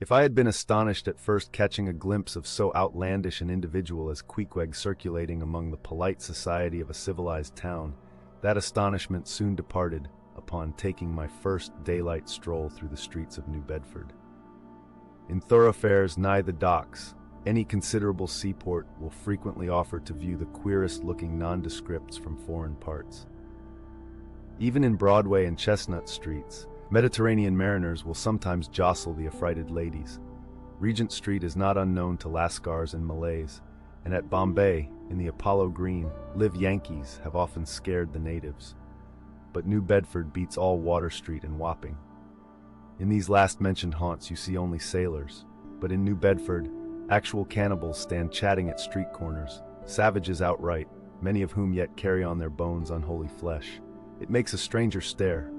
If I had been astonished at first catching a glimpse of so outlandish an individual as Queequeg circulating among the polite society of a civilized town, that astonishment soon departed upon taking my first daylight stroll through the streets of New Bedford. In thoroughfares nigh the docks, any considerable seaport will frequently offer to view the queerest-looking nondescripts from foreign parts. Even in Broadway and Chestnut streets, Mediterranean mariners will sometimes jostle the affrighted ladies. Regent Street is not unknown to Lascars and Malays, and at Bombay, in the Apollo Green, live Yankees have often scared the natives. But New Bedford beats all Water Street and Wapping. In these last-mentioned haunts you see only sailors, but in New Bedford, actual cannibals stand chatting at street corners, savages outright, many of whom yet carry on their bones unholy flesh. It makes a stranger stare,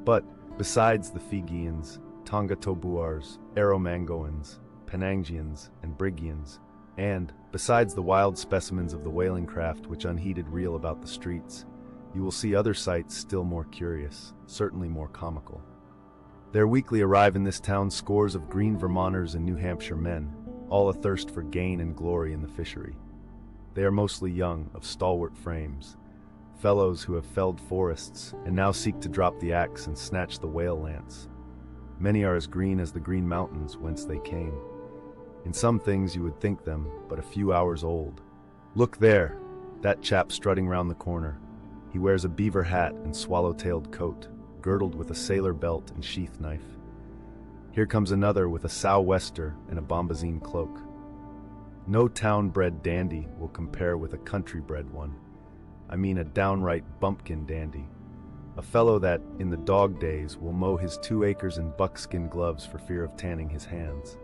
but besides the Fijians, Tongatobuars, Arromangoans, Penangians, and Brigians, and besides the wild specimens of the whaling craft which unheeded reel about the streets, you will see other sights still more curious, certainly more comical. There weekly arrive in this town scores of green Vermonters and New Hampshire men, all athirst for gain and glory in the fishery. They are mostly young, of stalwart frames, fellows who have felled forests and now seek to drop the axe and snatch the whale lance. Many are as green as the Green Mountains whence they came. In some things you would think them but a few hours old. Look there, that chap strutting round the corner. He wears a beaver hat and swallow-tailed coat, girdled with a sailor belt and sheath knife. Here comes another with a sou'wester and a bombazine cloak. No town-bred dandy will compare with a country-bred one. I mean a downright bumpkin dandy. A fellow that, in the dog days, will mow his 2 acres in buckskin gloves for fear of tanning his hands.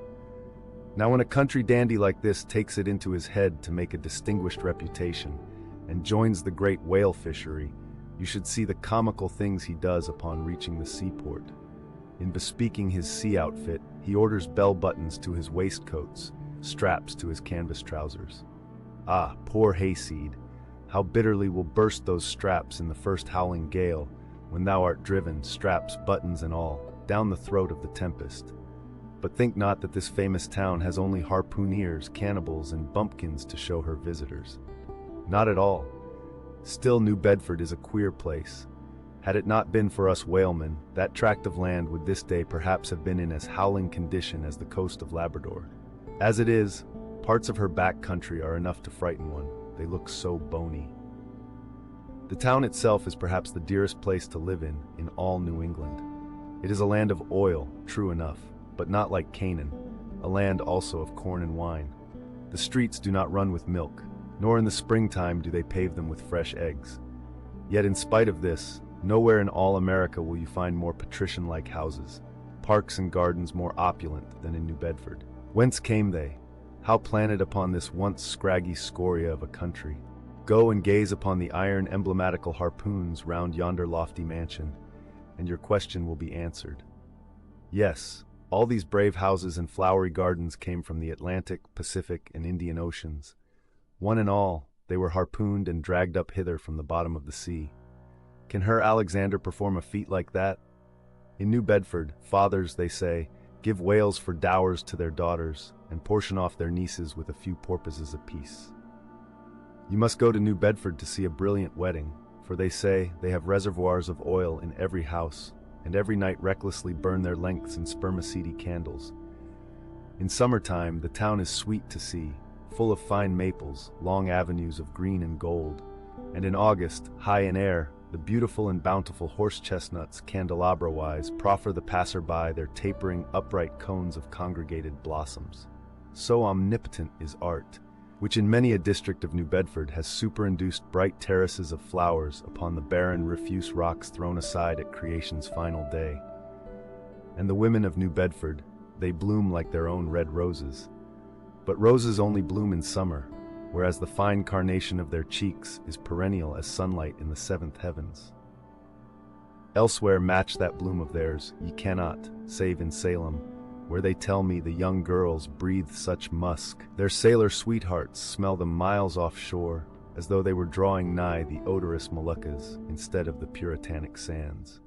Now when a country dandy like this takes it into his head to make a distinguished reputation and joins the great whale fishery, you should see the comical things he does upon reaching the seaport. In bespeaking his sea outfit, he orders bell buttons to his waistcoats, straps to his canvas trousers. Ah, poor hayseed! How bitterly will burst those straps in the first howling gale, when thou art driven, straps, buttons and all, down the throat of the tempest. But think not that this famous town has only harpooneers, cannibals, and bumpkins to show her visitors. Not at all. Still, New Bedford is a queer place. Had it not been for us whalemen, that tract of land would this day perhaps have been in as howling condition as the coast of Labrador. As it is, parts of her back country are enough to frighten one. They look so bony. The town itself is perhaps the dearest place to live in all New England. It is a land of oil, true enough, but not like Canaan, a land also of corn and wine. The streets do not run with milk, nor in the springtime do they pave them with fresh eggs. Yet in spite of this, nowhere in all America will you find more patrician-like houses, parks and gardens more opulent than in New Bedford. Whence came they? How planted upon this once scraggy scoria of a country? Go and gaze upon the iron emblematical harpoons round yonder lofty mansion, and your question will be answered. Yes, all these brave houses and flowery gardens came from the Atlantic, Pacific, and Indian Oceans. One and all, they were harpooned and dragged up hither from the bottom of the sea. Can Her Alexander perform a feat like that? In New Bedford, fathers, they say, give whales for dowers to their daughters, and portion off their nieces with a few porpoises apiece. You must go to New Bedford to see a brilliant wedding, for they say they have reservoirs of oil in every house, and every night recklessly burn their lengths in spermaceti candles. In summertime, the town is sweet to see, full of fine maples, long avenues of green and gold, and in August, high in air, the beautiful and bountiful horse chestnuts, candelabra-wise, proffer the passer-by their tapering, upright cones of congregated blossoms. So omnipotent is art, which in many a district of New Bedford has superinduced bright terraces of flowers upon the barren, refuse rocks thrown aside at creation's final day. And the women of New Bedford, they bloom like their own red roses. But roses only bloom in summer, whereas the fine carnation of their cheeks is perennial as sunlight in the seventh heavens. Elsewhere match that bloom of theirs ye cannot, save in Salem, where they tell me the young girls breathe such musk, their sailor sweethearts smell them miles offshore, as though they were drawing nigh the odorous Moluccas instead of the puritanic sands.